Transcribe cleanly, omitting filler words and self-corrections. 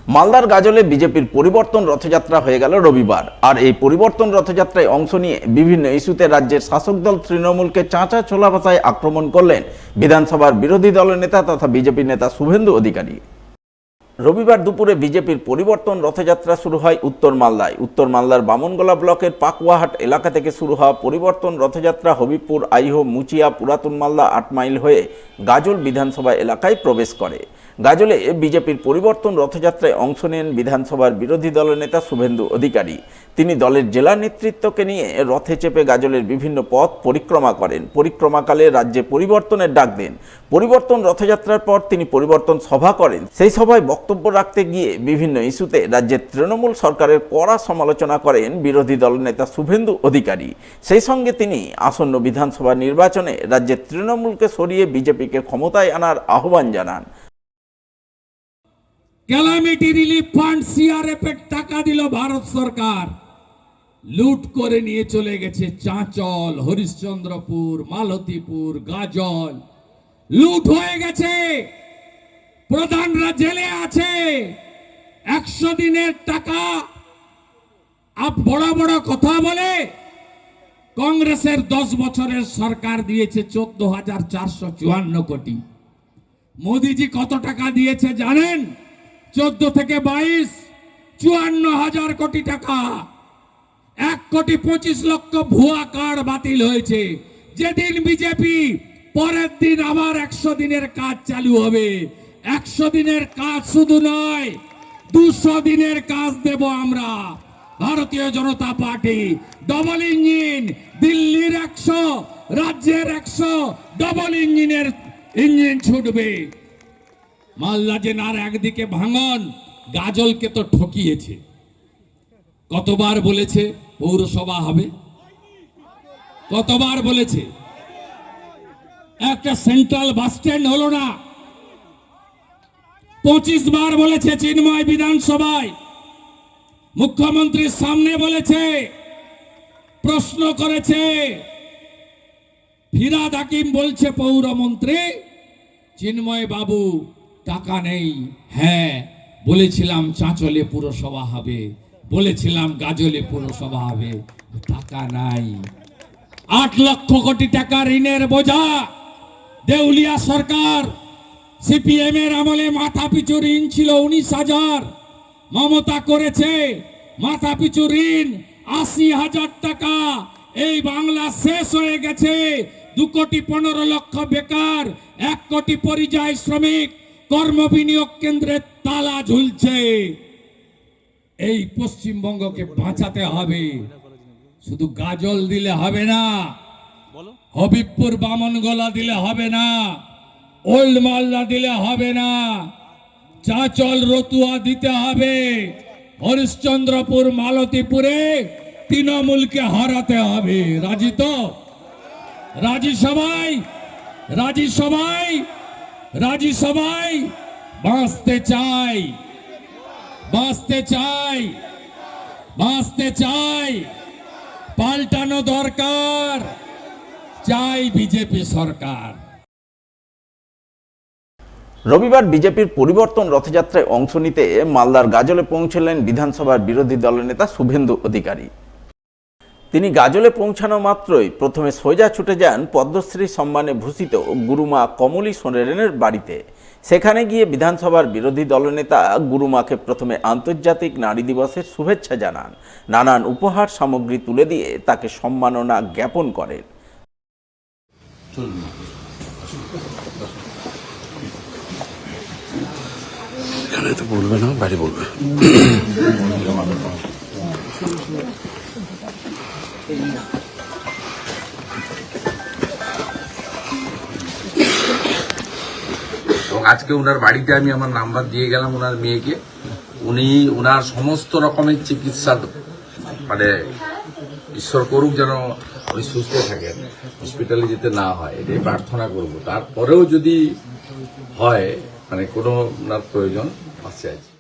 মালদার গাজলে বিজেপির পরিবর্তন রথযাত্রা হয়ে গেল রবিবার। আর এই পরিবর্তন রথযাত্রায় অংশ নিয়ে বিভিন্ন ইস্যুতে রাজ্যের শাসক দল তৃণমূলকে চাঁচা ছোলা ভাষায় আক্রমণ করলেন বিধানসভার বিরোধী দলের নেতা তথা বিজেপি নেতা শুভেন্দু অধিকারী। রবিবার দুপুরে বিজেপির পরিবর্তন রথযাত্রা শুরু হয় উত্তর মালদায়। উত্তর মালদার বামনগোলা ব্লকের পাকুয়াহাট এলাকা থেকে শুরু হওয়া পরিবর্তন রথযাত্রা হবিবপুর, আইহো, মুচিয়া, পুরাতন মালদা 8 মাইল হয়ে গাজল বিধানসভা এলাকায় প্রবেশ করে। গাজলে বিজেপির পরিবর্তন রথযাত্রায় অংশ নেন বিধানসভার বিরোধী দলের নেতা শুভেন্দু অধিকারী। তিনি দলের জেলা নেতৃত্বকে নিয়ে রথে চেপে গাজলের বিভিন্ন পথ পরিক্রমা করেন। পরিক্রমাকালে রাজ্যে পরিবর্তনের ডাক দেন। পরিবর্তন রথযাত্রার পর তিনি পরিবর্তন সভা করেন। সেই সভায় বক্তব্য রাখতে গিয়ে বিভিন্ন ইস্যুতে রাজ্যের তৃণমূল সরকারের কড়া সমালোচনা করেন বিরোধী দলের নেতা শুভেন্দু অধিকারী। সেই সঙ্গে তিনি আসন্ন বিধানসভা নির্বাচনে রাজ্যের তৃণমূলকে সরিয়ে বিজেপিকে ক্ষমতায় আনার আহ্বান জানান। ক্যালামিটি রিলিফ ফান্ড সিআরএফ এর টাকা দিল ভারত সরকার, লুট করে নিয়ে চলে গেছে চাঁচল, হরিশ্চন্দ্রপুর, মালতীপুর, গাজল লুট হয়ে গেছে। প্রধানরা জেলে আছে। 100 দিনের টাকা বড় বড় কথা বলে কংগ্রেসের 10 বছরের সরকার দিয়েছে 14,454 কোটি। মোদিজি কত টাকা দিয়েছে জানেন? 14 থেকে 22, 54,000 কোটি টাকা। 1,25,00,000 ভুয়া কার্ড বাতিল হয়েছে। যেদিন বিজেপি, পরের দিন আবার 100 দিনের কাজ চালু হবে। 100 দিনের কাজ শুধু নয়, 200 দিনের কাজ দেব আমরা। ভারতীয় জনতা পার্টি ডবল ইঞ্জিন, দিল্লির 100, রাজ্যের 100 ডবল ইঞ্জিন ছুটবে। মালদা জেলার একদিকে ভাঙন, গাজলকে তো ঠকিয়েছে। কতবার বলেছে পৌরসভা হবে, কতবার বলেছে। একটা সেন্ট্রাল বাস স্ট্যান্ড হলো না। 25 বার বলেছে চিন্ময় বিধানসভায়, মুখ্যমন্ত্রীর সামনে বলেছে, প্রশ্ন করেছে। ফিরাদ হাকিম বলছে পৌরমন্ত্রী, চিন্ময় বাবু টাকা নেই। হ্যাঁ বলেছিলাম চাঁচলে পুরসভা হবে, বলেছিলাম গাজলে পুরসভা হবে, টাকা নাই। 8 লক্ষ কোটি টাকা ঋণের বোঝা। দেউলিয়া সরকার, সিপিএম এর আমলে মাথা পিছু ঋণ ছিল 19,000। মমতা করেছে মাথা পিছু ঋণ 80,000 টাকা। এই বাংলা শেষ হয়ে গেছে। 2,15,00,000 বেকার, 1 কোটি পরিযায়ী শ্রমিক, কর্মবিনিয়োগ কেন্দ্রের তালা ঝুলছে। এই পশ্চিমবঙ্গকে বাঁচাতে হবে। শুধু গাজল দিলে হবে না, হবিবপুর বামনগোলা দিলে হবে না, ওল্ড মালদা দিলে হবে না, চাঁচল রতুয়া দিতে হবে। হরিশ্চন্দ্রপুর, মালতীপুরে তৃণমূলকে হারাতে হবে। রাজি তো? রাজি সবাই? রাজি সবাই? রাজি সবাই? বাঁচতে চাই, বাঁচতে চাই, বাঁচতে চাই। পাল্টানো দরকার, চাই বিজেপি সরকার। রবিবার বিজেপির পরিবর্তন রথযাত্রায় অংশ নিতে মালদার গাজলে পৌঁছলেন বিধানসভার বিরোধী দলের নেতা শুভেন্দু অধিকারী। তিনি গাজলে পৌঁছানো মাত্রই প্রথমে সোজা ছুটে যান পদ্মশ্রী সম্মানে ভূষিত গুরুমা কমলী সোরেনের বাড়িতে। সেখানে গিয়ে বিধানসভার বিরোধী দলনেতা গুরুমাকে প্রথমে আন্তর্জাতিক নারী দিবসের শুভেচ্ছা জানান। নানান উপহার সামগ্রী তুলে দিয়ে তাকে সম্মাননা জ্ঞাপন করেন। এখানে তো বলবে না, বাইরে বলবে। এবং আজকে ওনার বাড়িতে আমি আমার নাম্বার দিয়ে গেলাম ওনার মেয়েকে। উনি ওনার সমস্ত রকমের চিকিৎসা, মানে ঈশ্বর করুক যেন উনি সুস্থ থাকেন, হসপিটালে যেতে না হয়, এটাই প্রার্থনা করব। তারপরেও যদি হয়, মানে কোনো ওনার প্রয়োজন, পাশে আছে।